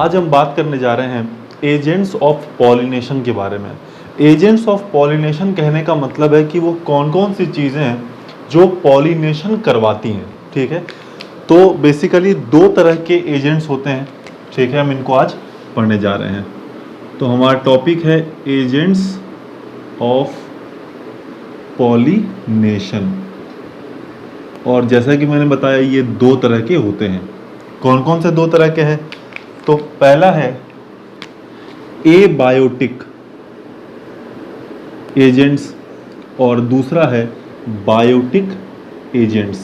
आज हम बात करने जा रहे हैं एजेंट्स ऑफ पॉलिनेशन के बारे में। एजेंट्स ऑफ पॉलिनेशन कहने का मतलब है कि वो कौन कौन सी चीज़ें हैं जो पॉलिनेशन करवाती हैं। ठीक है, तो बेसिकली दो तरह के एजेंट्स होते हैं। ठीक है, हम इनको आज पढ़ने जा रहे हैं। तो हमारा टॉपिक है एजेंट्स ऑफ पॉलिनेशन, और जैसा कि मैंने बताया ये दो तरह के होते हैं। कौन कौन से दो तरह के हैं? तो पहला है एबायोटिक एजेंट्स और दूसरा है बायोटिक एजेंट्स।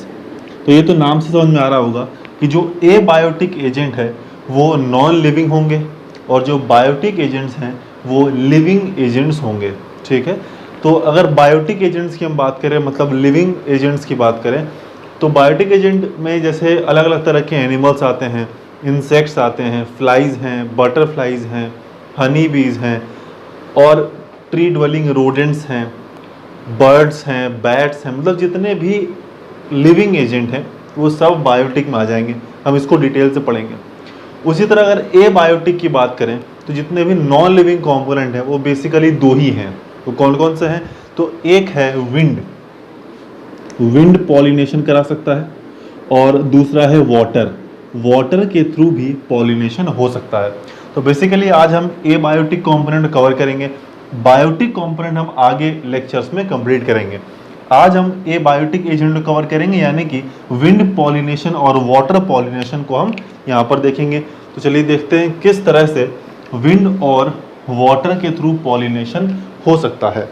तो ये तो नाम से समझ में आ रहा होगा कि जो एबायोटिक एजेंट है वो नॉन लिविंग होंगे और जो बायोटिक एजेंट्स हैं वो लिविंग एजेंट्स होंगे। ठीक है, तो अगर बायोटिक एजेंट्स की हम बात करें, मतलब लिविंग एजेंट्स की बात करें, तो बायोटिक एजेंट में जैसे अलग अलग तरह के एनिमल्स आते हैं, इंसेक्ट्स आते हैं, फ्लाइज हैं, बटरफ्लाइज हैं, हनी बीज हैं, और ट्री ड्वेलिंग रोडेंट्स हैं, बर्ड्स हैं, बैट्स हैं, मतलब जितने भी लिविंग एजेंट हैं वो सब बायोटिक में आ जाएंगे। हम इसको डिटेल से पढ़ेंगे। उसी तरह अगर ए बायोटिक की बात करें तो जितने भी नॉन लिविंग कंपोनेंट हैं वो बेसिकली दो ही हैं। तो कौन कौन से हैं? तो एक है विंड, विंड पॉलिनेशन करा सकता है, और दूसरा है वाटर, वाटर के थ्रू भी पॉलिनेशन हो सकता है। तो बेसिकली आज हम ए बायोटिक कंपोनेंट कवर करेंगे। बायोटिक कंपोनेंट हम आगे लेक्चर्स में कंप्लीट करेंगे। आज हम ए बायोटिक एजेंट को कवर करेंगे, यानी कि विंड पॉलिनेशन और वाटर पॉलिनेशन को हम यहाँ पर देखेंगे। तो चलिए देखते हैं किस तरह से विंड और वाटर के थ्रू पॉलिनेशन हो सकता है।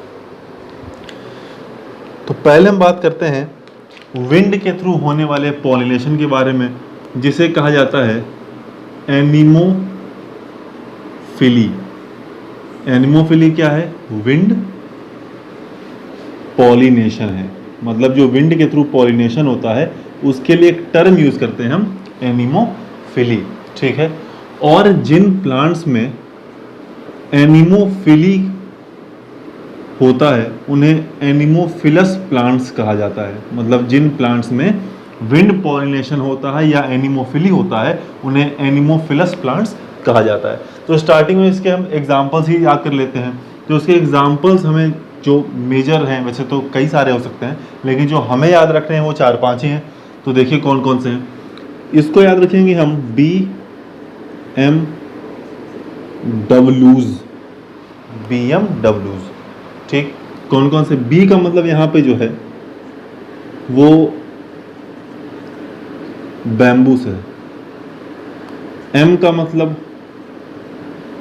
तो पहले हम बात करते हैं विंड के थ्रू होने वाले पॉलिनेशन के बारे में, जिसे कहा जाता है एनिमोफिली। एनिमोफिली क्या है? विंड पॉलिनेशन है, मतलब जो विंड के थ्रू पॉलिनेशन होता है उसके लिए एक टर्म यूज करते हैं हम, एनिमोफिली। ठीक है, और जिन प्लांट्स में एनिमोफिली होता है उन्हें एनिमोफिलस प्लांट्स कहा जाता है। मतलब जिन प्लांट्स में विंड पॉलिनेशन होता है या एनिमोफिली होता है उन्हें एनिमोफिलस प्लांट्स कहा जाता है। तो स्टार्टिंग में इसके हम एग्जांपल्स ही याद कर लेते हैं। तो उसके एग्जांपल्स हमें जो मेजर हैं, वैसे तो कई सारे हो सकते हैं, लेकिन जो हमें याद रखने हैं वो 4-5 ही हैं। तो देखिए कौन कौन से हैं। इसको याद रखेंगे हम BMWs, BMWs। ठीक, कौन कौन से? बी का मतलब यहाँ पे जो है वो बैम्बूस है, एम का मतलब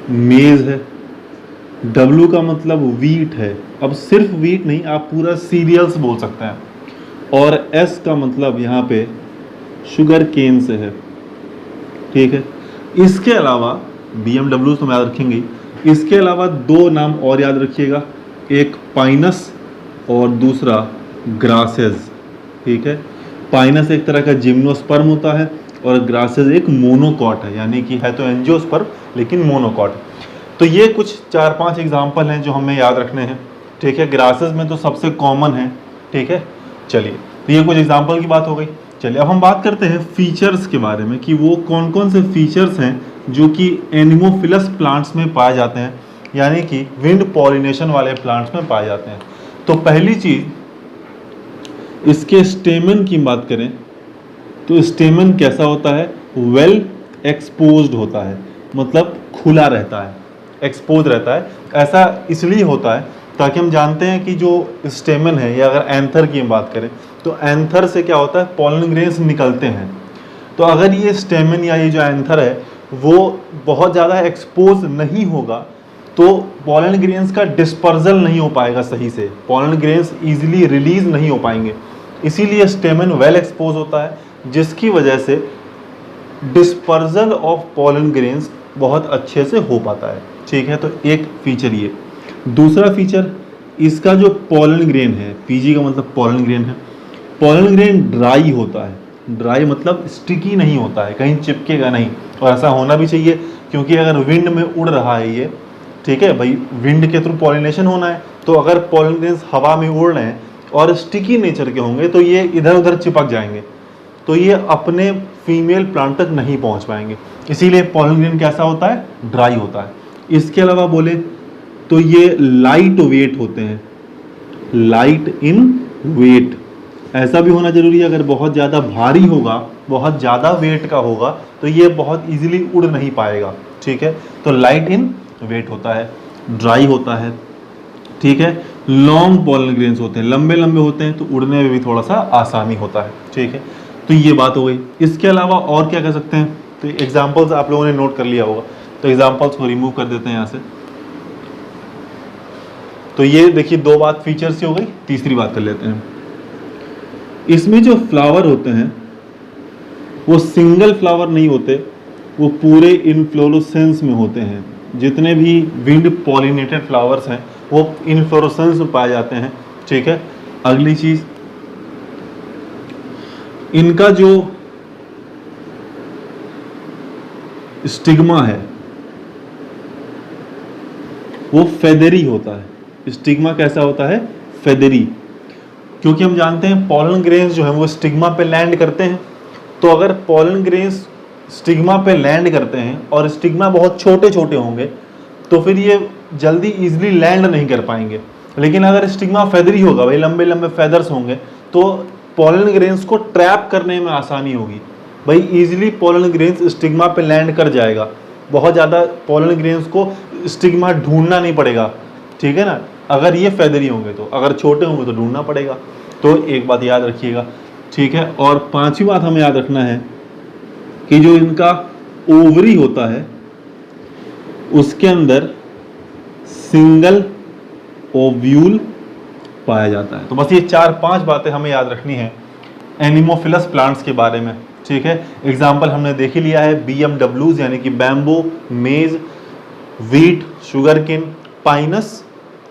मेज है, डब्ल्यू का मतलब वीट है। अब सिर्फ वीट नहीं, आप पूरा सीरियल्स बोल सकते हैं। और एस का मतलब यहाँ पे शुगर केन से है। ठीक है, इसके अलावा BMW तो हम याद रखेंगे। इसके अलावा दो नाम और याद रखिएगा, एक पाइनस और दूसरा ग्रासेस। ठीक है, पाइनस एक तरह का जिम्नोस्पर्म होता है और ग्रासेस एक मोनोकॉट है, यानी कि है तो एंजियोस्पर्म लेकिन मोनोकॉट। तो ये कुछ 4-5 एग्जाम्पल हैं जो हमें याद रखने हैं। ठीक है, ग्रासेस में तो सबसे कॉमन है। ठीक है, चलिए, तो ये कुछ एग्जाम्पल की बात हो गई। चलिए अब हम बात करते हैं फीचर्स के बारे में कि वो कौन कौन से फीचर्स हैं जो कि एनिमोफिलस प्लांट्स में पाए जाते हैं, यानी कि विंड पॉलिनेशन वाले प्लांट्स में पाए जाते हैं। तो पहली चीज, इसके स्टेमन की बात करें तो स्टेमन कैसा होता है? वेल एक्सपोज्ड होता है, मतलब खुला रहता है, एक्सपोज रहता है। ऐसा इसलिए होता है ताकि हम जानते हैं कि जो स्टेमन है, या अगर एंथर की हम बात करें तो एंथर से क्या होता है? पॉलन ग्रेन्स निकलते हैं। तो अगर ये स्टेमन या ये जो एंथर है वो बहुत ज़्यादा एक्सपोज नहीं होगा तो पॉलन ग्रेन्स का डिस्पर्जल नहीं हो पाएगा सही से, पॉलन ग्रेन्स इजीली रिलीज नहीं हो पाएंगे। इसीलिए स्टेमन वेल एक्सपोज होता है, जिसकी वजह से डिस्पर्जल ऑफ पॉलन ग्रेन्स बहुत अच्छे से हो पाता है। ठीक है, तो एक फीचर ये। दूसरा फीचर, इसका जो पॉलन ग्रेन है, पीजी का मतलब पॉलन ग्रेन है, पॉलन ग्रेन ड्राई होता है। ड्राई मतलब स्टिकी नहीं होता है, कहीं चिपकेगा नहीं, और ऐसा होना भी चाहिए क्योंकि अगर विंड में उड़ रहा है ये, ठीक है भाई, विंड के थ्रू पॉलिनेशन होना है, तो अगर पॉलन ग्रेन्स हवा में उड़ रहे हैं और स्टिकी नेचर के होंगे तो ये इधर उधर चिपक जाएंगे, तो ये अपने फीमेल प्लांट तक नहीं पहुंच पाएंगे। इसीलिए पॉलन ग्रेन कैसा होता है, ड्राई होता है। इसके अलावा बोले तो ये लाइट वेट होते हैं, लाइट इन वेट। ऐसा भी होना जरूरी है, अगर बहुत ज़्यादा भारी होगा, बहुत ज़्यादा वेट का होगा तो ये बहुत इजीली उड़ नहीं पाएगा, ठीक है। तो लाइट इन वेट होता है, ड्राई होता है, ठीक है। लॉन्ग पॉलन ग्रेन्स होते हैं, लंबे लंबे होते हैं तो उड़ने में भी थोड़ा सा आसानी होता है, ठीक है। तो ये बात हो गई। इसके अलावा और क्या कर सकते हैं, तो एग्जाम्पल्स आप लोगों ने नोट कर लिया होगा, तो एग्जाम्पल्स को रिमूव कर देते हैं यहाँ से। तो ये देखिए दो बात फीचर्स की हो गई, तीसरी बात कर लेते हैं। इसमें जो फ्लावर होते हैं वो सिंगल फ्लावर नहीं होते, वो पूरे इनफ्लोरेसेंस में होते हैं। जितने भी विंड पॉलिनेटेड फ्लावर्स हैं वो इनफ्लोरेसेंस में पाए जाते हैं, ठीक है। अगली चीज, इनका जो स्टिग्मा है वो फेदरी होता है। स्टिग्मा कैसा होता है, फेदरी, क्योंकि हम जानते हैं पॉलन ग्रेन्स जो है वो स्टिग्मा पे लैंड करते हैं। तो अगर पॉलन ग्रेन्स स्टिग्मा पे लैंड करते हैं और स्टिग्मा बहुत छोटे छोटे होंगे तो फिर ये जल्दी इजीली लैंड नहीं कर पाएंगे। लेकिन अगर स्टिग्मा फेदरी होगा, भाई लंबे लंबे फेदर्स होंगे, तो पॉलन ग्रेन्स को ट्रैप करने में आसानी होगी। भाई इजीली पॉलन ग्रेन्स स्टिग्मा पे लैंड कर जाएगा, बहुत ज़्यादा पॉलन ग्रेन्स को स्टिग्मा ढूंढना नहीं पड़ेगा, ठीक है ना। अगर ये फेदरी होंगे तो, अगर छोटे होंगे तो ढूंढना पड़ेगा। तो एक बात याद रखिएगा, ठीक है। और पांचवी बात हमें याद रखना है कि जो इनका ओवरी होता है उसके अंदर सिंगल ओव्यूल पाया जाता है। तो बस ये 4-5 बातें हमें याद रखनी है एनिमोफिलस प्लांट्स के बारे में, ठीक है। एग्जाम्पल हमने देख ही लिया है, BMWs यानी कि बैम्बू, मेज, वीट, शुगरकेन, पाइनस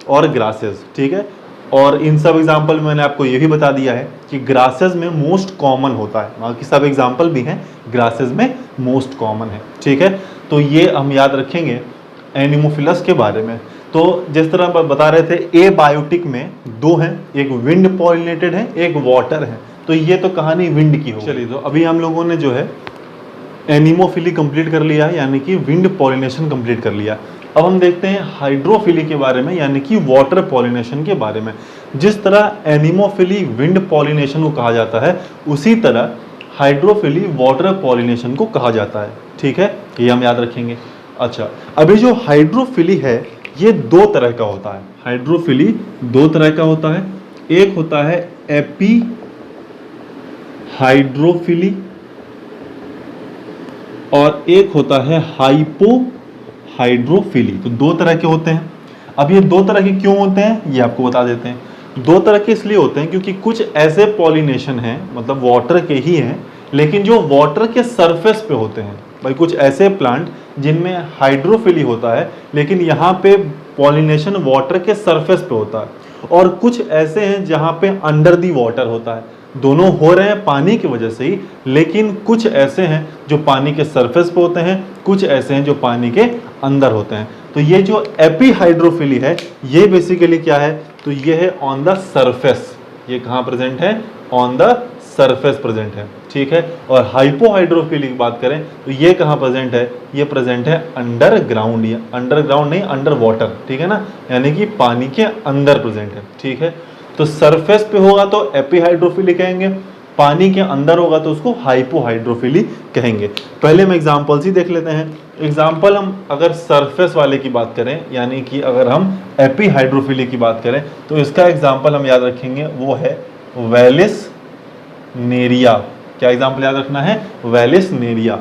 और ग्रासेस, ठीक है। और इन सब एग्जाम्पल में मैंने आपको ये भी बता दिया है कि ग्रासेस में मोस्ट कॉमन होता है, बाकी सब एग्जाम्पल भी हैं, ग्रासेस में मोस्ट कॉमन है, ठीक है। तो ये हम याद रखेंगे एनिमोफिलस के बारे में। तो जिस तरह बता रहे थे, एबायोटिक में दो हैं, एक विंड पॉलिनेटेड है, एक वाटर है। तो ये तो कहानी विंड की हो। चलिए, तो अभी हम लोगों ने जो है एनिमोफिली कंप्लीट कर लिया है, यानी कि विंड पॉलिनेशन कंप्लीट कर लिया। अब हम देखते हैं हाइड्रोफिली के बारे में, यानी कि वाटर पॉलिनेशन के बारे में। जिस तरह एनिमोफिली विंड पॉलिनेशन को कहा जाता है, उसी तरह हाइड्रोफिली वाटर पॉलिनेशन को कहा जाता है, ठीक है। ये हम याद रखेंगे। अच्छा, अभी जो हाइड्रोफिली है ये दो तरह का होता है। हाइड्रोफिली दो तरह का होता है, एक होता है एपी हाइड्रोफिली और एक होता है हाइपो हाइड्रोफिली। तो दो तरह के होते हैं। अब ये दो तरह के क्यों होते हैं ये आपको बता देते हैं। दो तरह के इसलिए होते हैं क्योंकि कुछ ऐसे पॉलिनेशन हैं, मतलब वाटर के ही हैं, लेकिन जो वाटर के सरफेस पे होते हैं। भाई कुछ ऐसे प्लांट जिनमें हाइड्रोफिली होता है लेकिन यहाँ पे पॉलिनेशन वाटर के सरफेस पे होता है, और कुछ ऐसे हैं जहाँ पे अंडर दी वाटर होता है। दोनों हो रहे हैं पानी की वजह से ही, लेकिन कुछ ऐसे हैं जो पानी के सरफेस पे होते हैं, कुछ ऐसे हैं जो पानी के अंदर होते हैं। तो ये जो एपी हाइड्रोफिली है ये बेसिकली क्या है, तो ये है ऑन द सरफेस। ये कहाँ प्रेजेंट है, ऑन द सरफेस प्रेजेंट है, ठीक है। और हाइपोहाइड्रोफिली की बात करें तो ये कहाँ प्रेजेंट है, ये प्रेजेंट है अंडरग्राउंड, या अंडरग्राउंड नहीं अंडर वाटर, ठीक है ना, यानी कि पानी के अंदर प्रेजेंट है, ठीक है। तो सरफेस पे होगा तो एपीहाइड्रोफिली कहेंगे, पानी के अंदर होगा तो उसको हाइपोहाइड्रोफिली कहेंगे। पहले हम एग्जांपल्स ही देख लेते हैं। एग्जांपल हम अगर सरफेस वाले की बात करें, यानी कि अगर हम एपीहाइड्रोफिली की बात करें तो इसका एग्जांपल हम याद रखेंगे, वो है वेलिस नेरिया। क्या एग्जांपल याद रखना है, वेलिस नेरिया।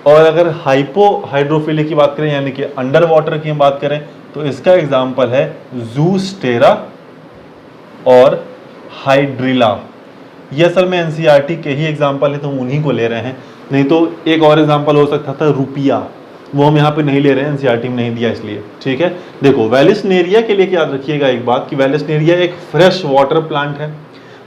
और अगर हाइपोहाइड्रोफिली की बात करें यानी कि अंडर वाटर की हम बात करें तो इसका एग्जांपल है जूस्टेरा और हाइड्रिला। ये असल में एनसीईआरटी के ही एग्जांपल है तो हम उन्हीं को ले रहे हैं, नहीं तो एक और एग्जांपल हो सकता था रुपिया, वो हम यहाँ पे नहीं ले रहे हैं, एनसीईआरटी में नहीं दिया इसलिए, ठीक है। देखो वेलिसनेरिया के लिए याद रखिएगा एक बात कि वेलिसनेरिया एक फ्रेश वाटर प्लांट है,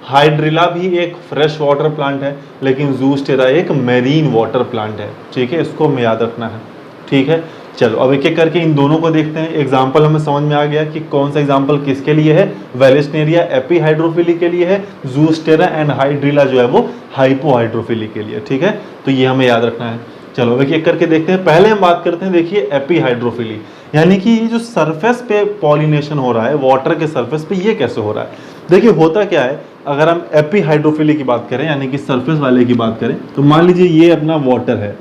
हाइड्रिला भी एक फ्रेश वाटर प्लांट है, लेकिन जूस्टेरा एक मेरीन वाटर प्लांट है, ठीक है। इसको हमें याद रखना है, ठीक है। चलो अब एक एक करके इन दोनों को देखते हैं। एग्जाम्पल हमें समझ में आ गया कि कौन सा एग्जाम्पल किसके लिए है, वेलिसनेरिया एपीहाइड्रोफिली के लिए है, जूस्टेरा एंड हाइड्रिला जो है वो हाइपोहाइड्रोफिली के लिए, ठीक है। तो ये हमें याद रखना है। चलो एक एक करके देखते हैं। पहले हम बात करते हैं, देखिए एपीहाइड्रोफिली, यानी कि ये जो सरफेस पे पॉलिनेशन हो रहा है वाटर के सरफेस पे, ये कैसे हो रहा है। देखिए होता क्या है, अगर हम एपीहाइड्रोफिली की बात करें यानी कि सरफेस वाले की बात करें, तो मान लीजिए ये अपना वाटर है,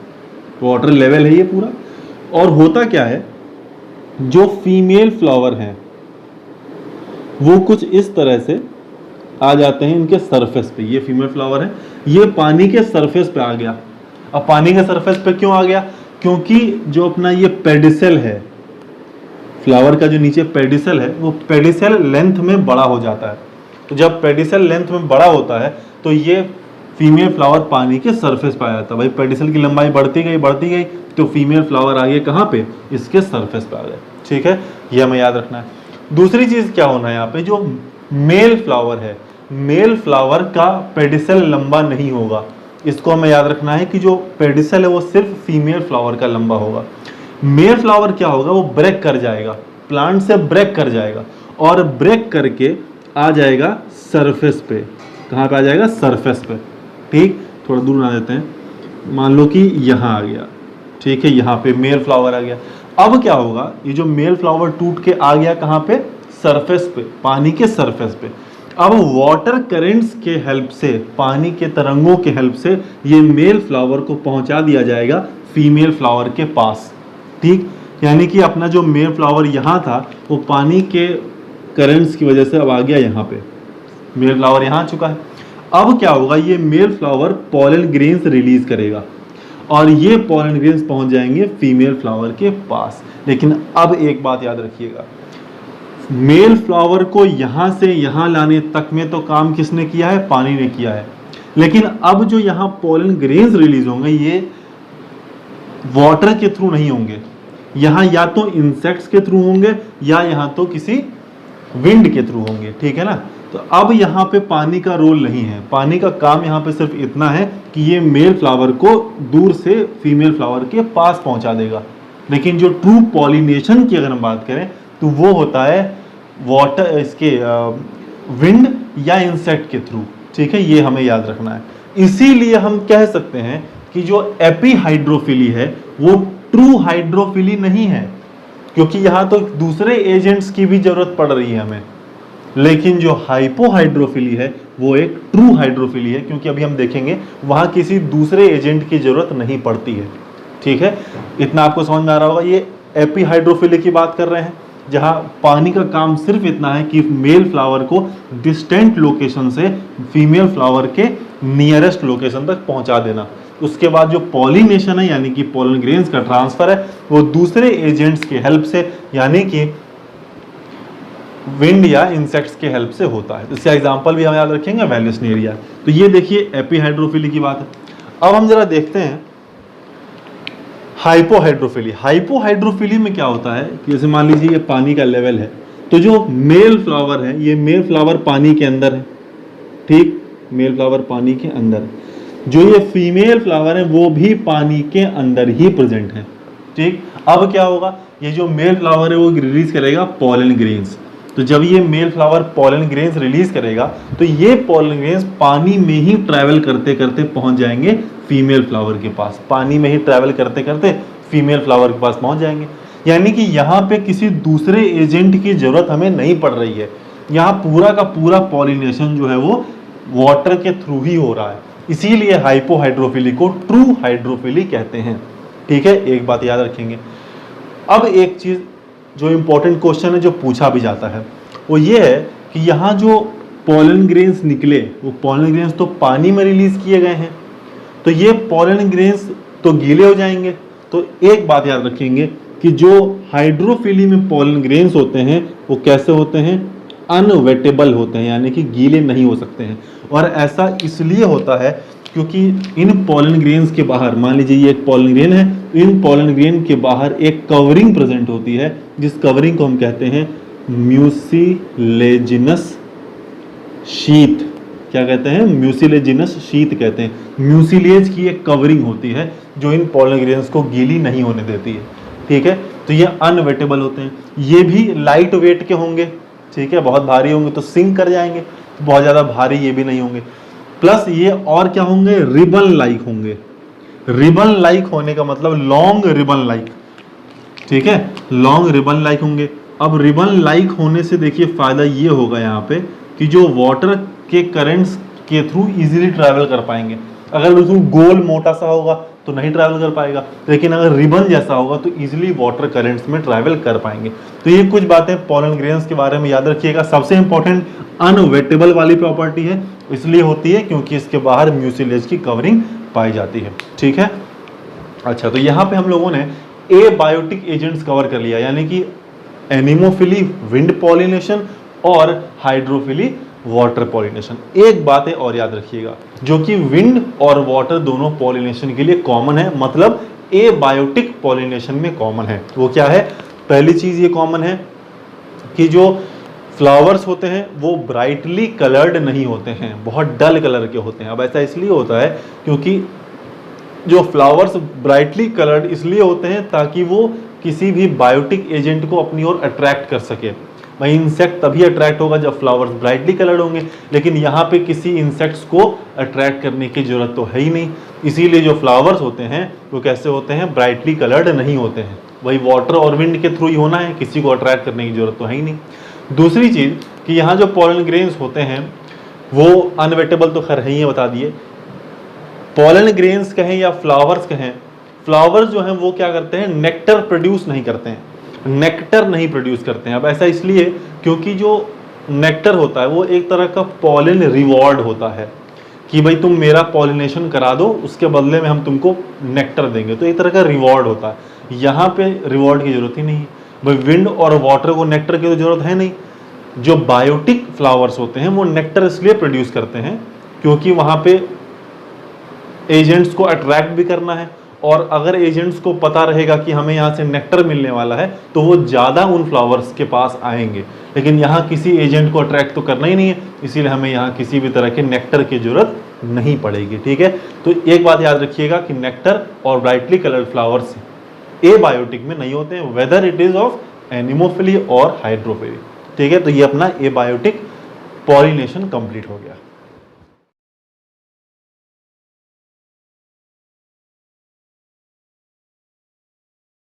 वाटर लेवल है ये पूरा, और होता क्या है, जो फीमेल फ्लावर हैं वो कुछ इस तरह से आ जाते हैं इनके सरफेस पे। ये फीमेल फ्लावर है, ये पानी के सरफेस पे आ गया। अब पानी के सरफेस पे क्यों आ गया, क्योंकि जो अपना ये पेडिसल है, फ्लावर का जो नीचे पेडिसल है, वो पेडिसल लेंथ में बड़ा हो जाता है। तो जब पेडिसल लेंथ में बड़ा होता है तो ये फीमेल फ्लावर पानी के सरफेस पे आ जाता है। भाई पेडिसल की लंबाई बढ़ती गई तो फीमेल फ्लावर आगे कहाँ पे, इसके सरफेस पे आ गए। ठीक है, ये हमें याद रखना है। दूसरी चीज क्या होना है यहाँ पे, जो मेल फ्लावर है, मेल फ्लावर का पेडिसल लंबा नहीं होगा। इसको हमें याद रखना है कि जो पेडिसल है वो सिर्फ फीमेल फ्लावर का लंबा होगा। मेल फ्लावर क्या होगा, वो ब्रेक कर जाएगा, प्लांट से ब्रेक कर जाएगा और ब्रेक करके आ जाएगा सरफेस पे। कहाँ पे आ जाएगा, सरफेस पे। ठीक, थोड़ा दूर बना देते हैं, मान लो कि यहाँ आ गया। ठीक है, यहाँ पे मेल फ्लावर आ गया। अब क्या होगा, ये जो मेल फ्लावर टूट के आ गया कहाँ पे, सरफेस पे, पानी के सरफेस पे। अब वाटर करेंट्स के हेल्प से, पानी के तरंगों के हेल्प से ये मेल फ्लावर को पहुंचा दिया जाएगा फीमेल फ्लावर के पास। ठीक, यानी कि अपना जो मेल फ्लावर यहाँ था वो पानी के करंट्स की वजह से अब आ गया यहाँ पे, मेल फ्लावर यहाँ आ चुका है। अब क्या होगा, ये male flower pollen grains release करेगा और ये पॉलन ग्रेन्स पहुंच जाएंगे फीमेल फ्लावर के पास। लेकिन अब एक बात याद रखिएगा, मेल फ्लावर को यहां से यहां लाने तक में तो काम किसने किया है, पानी ने किया है। लेकिन अब जो यहां पॉलन ग्रेन्स रिलीज होंगे ये वाटर के थ्रू नहीं होंगे, यहां या तो इंसेक्ट्स के थ्रू होंगे या यहां तो किसी विंड के थ्रू होंगे। ठीक है ना, तो अब यहाँ पे पानी का रोल नहीं है, पानी का काम यहाँ पे सिर्फ इतना है कि ये मेल फ्लावर को दूर से फीमेल फ्लावर के पास पहुंचा देगा। लेकिन जो ट्रू पॉलिनेशन की अगर हम बात करें तो वो होता है वाटर, इसके विंड या इंसेक्ट के थ्रू। ठीक है, ये हमें याद रखना है। इसीलिए हम कह सकते हैं कि जो एपीहाइड्रोफिली है वो ट्रू हाइड्रोफिली नहीं है, क्योंकि यहाँ तो दूसरे एजेंट्स की भी जरूरत पड़ रही है हमें। लेकिन जो हाइपोहाइड्रोफिली है वो एक ट्रू हाइड्रोफिली है, क्योंकि अभी हम देखेंगे वहां किसी दूसरे एजेंट की जरूरत नहीं पड़ती है। ठीक है, इतना आपको समझ में आ रहा होगा। ये एपीहाइड्रोफिली की बात कर रहे हैं, जहां पानी का काम सिर्फ इतना है कि मेल फ्लावर को डिस्टेंट लोकेशन से फीमेल फ्लावर के नियरेस्ट लोकेशन तक पहुंचा देना। उसके बाद जो पॉलिनेशन है यानी कि पॉलन ग्रेन्स का ट्रांसफर है वो दूसरे एजेंट्स के हेल्प से, यानी कि विंड या इंसेक्ट्स के हेल्प से होता है। इसका एग्जांपल भी हम याद रखेंगे, वेलिस्नेरिया। तो ये देखिए एपीहाइड्रोफिली की बात है। अब हम जरा देखते हैं हाइपोहाइड्रोफिली। हाइपोहाइड्रोफिली में क्या होता है कि जैसे मान लीजिए ये पानी का लेवल है, तो जो मेल फ्लावर है, ये मेल फ्लावर पानी के अंदर है। ठीक, मेल फ्लावर पानी के अंदर है, जो ये फीमेल फ्लावर है वो भी पानी के अंदर ही प्रेजेंट है। ठीक, अब क्या होगा, ये जो मेल फ्लावर है वो रिलीज करेगा पॉलन ग्रेन्स। तो जब ये male flower pollen grains release करेगा तो ये पॉलन ग्रेन्स पानी में ही ट्रैवल करते करते पहुंच जाएंगे फीमेल फ्लावर के पास, पानी में ही ट्रैवल करते करते फीमेल फ्लावर के पास पहुंच जाएंगे। यानी कि यहाँ पे किसी दूसरे एजेंट की जरूरत हमें नहीं पड़ रही है, यहाँ पूरा का पूरा पॉलिनेशन जो है वो वाटर के थ्रू ही हो रहा है। इसीलिए हाइपोहाइड्रोफिली को ट्रू हाइड्रोफिली कहते हैं। ठीक है, एक बात याद रखेंगे। अब एक चीज जो इंपॉर्टेंट क्वेश्चन है जो पूछा भी जाता है वो ये है कि यहाँ जो पॉलन ग्रेन्स निकले वो पॉलन ग्रेन्स तो पानी में रिलीज किए गए हैं, तो ये पॉलन ग्रेन्स तो गीले हो जाएंगे। तो एक बात याद रखेंगे कि जो हाइड्रोफिली में पॉलन ग्रेन्स होते हैं वो कैसे होते हैं, अनवेटेबल होते हैं, यानी कि गीले नहीं हो सकते हैं। और ऐसा इसलिए होता है क्योंकि इन पॉलन ग्रेन्स के बाहर, मान लीजिए ये एक पॉलन ग्रेन है, तो इन पॉलन ग्रेन के बाहर एक कवरिंग प्रेजेंट होती है, जिस कवरिंग को हम कहते हैं म्यूसिलेजिनस शीथ। क्या कहते हैं, म्यूसिलेजिनस शीथ कहते हैं। म्यूसिलेज की एक कवरिंग होती है जो इन पॉलन ग्रेन्स को गीली नहीं होने देती है। ठीक है, तो ये अनवेटेबल होते हैं। ये भी लाइट वेट के होंगे। ठीक है, बहुत भारी होंगे तो सिंक कर जाएंगे, बहुत ज्यादा भारी ये भी नहीं होंगे। प्लस ये और क्या होंगे, रिबन लाइक होंगे। रिबन लाइक होने का मतलब लॉन्ग रिबन लाइक, ठीक है, लॉन्ग रिबन लाइक होंगे। अब रिबन लाइक होने से देखिए फायदा ये होगा यहाँ पे कि जो वाटर के करंट्स के थ्रू इजीली ट्रैवल कर पाएंगे। अगर बिल्कुल गोल मोटा सा होगा तो नहीं ट्रैवल कर पाएगा, लेकिन अगर रिबन जैसा होगा तो इजीली वाटर करंट्स में ट्रैवल कर पाएंगे। तो ये कुछ बातें पोलन ग्रेन्स के बारे में याद रखिएगा। सबसे इंपॉर्टेंट अनवेटेबल वाली प्रॉपर्टी है, इसलिए होती है क्योंकि इसके बाहर म्यूसिलेज की कवरिंग पाई जाती है, ठीक है। अच्छा, तो यहाँ पे हम लोगों ने एबायोटिक एजेंट्स कवर कर लिया, यानी कि एनिमोफिली विंड पॉलिनेशन और हाइड्रोफिली वाटर पॉलिनेशन। एक बात है और याद रखिएगा, जो कि विंड और वाटर दोनों पॉलिनेशन के लिए कॉमन है, मतलब एबायोटिक पॉलिनेशन में कॉमन है। वो क्या है? पहली चीज ये कॉमन है कि जो फ्लावर्स होते हैं वो ब्राइटली कलर्ड नहीं होते हैं, बहुत डल कलर के होते हैं। अब ऐसा इसलिए होता है क्योंकि जो फ्लावर्स ब्राइटली कलर्ड इसलिए होते हैं ताकि वो किसी भी बायोटिक एजेंट को अपनी ओर अट्रैक्ट कर सके। भाई इंसेक्ट तभी अट्रैक्ट होगा जब फ्लावर्स ब्राइटली कलर्ड होंगे, लेकिन यहाँ पे किसी इंसेक्ट्स को अट्रैक्ट करने की जरूरत तो है ही नहीं, इसीलिए जो फ्लावर्स होते हैं वो कैसे होते हैं? ब्राइटली कलर्ड नहीं होते हैं। वही वाटर और विंड के थ्रू ही होना है, किसी को अट्रैक्ट करने की जरूरत तो है ही नहीं। दूसरी चीज़ कि यहाँ जो पोलन ग्रेन्स होते हैं वो अनवेटेबल तो खैर है ही है, बता दिए। पोलन ग्रेन्स कहें या फ्लावर्स कहें, फ्लावर्स जो हैं वो क्या करते हैं? नेक्टर प्रोड्यूस नहीं करते हैं, नेक्टर नहीं प्रोड्यूस करते हैं। अब ऐसा इसलिए क्योंकि जो नेक्टर होता है वो एक तरह का पॉलिन रिवॉर्ड होता है कि भाई तुम मेरा पॉलिनेशन करा दो, उसके बदले में हम तुमको नेक्टर देंगे, तो एक तरह का रिवॉर्ड होता है। यहाँ पे रिवॉर्ड की जरूरत ही नहीं है, भाई विंड और वाटर को नेक्टर की तो जरूरत है नहीं। जो बायोटिक फ्लावर्स होते हैं वो नेक्टर इसलिए प्रोड्यूस करते हैं क्योंकि वहाँ पे एजेंट्स को अट्रैक्ट भी करना है, और अगर एजेंट्स को पता रहेगा कि हमें यहाँ से नेक्टर मिलने वाला है तो वो ज़्यादा उन फ्लावर्स के पास आएंगे। लेकिन यहाँ किसी एजेंट को अट्रैक्ट तो करना ही नहीं है, इसीलिए हमें यहाँ किसी भी तरह के नेक्टर की जरूरत नहीं पड़ेगी, ठीक है। तो एक बात याद रखिएगा कि नेक्टर और ब्राइटली कलर्ड फ्लावर्स एबायोटिक में नहीं होते हैं, whether it is of anemophily और हाइड्रोफिली, ठीक है। तो ये अपना एबायोटिक पॉलिनेशन कंप्लीट हो गया।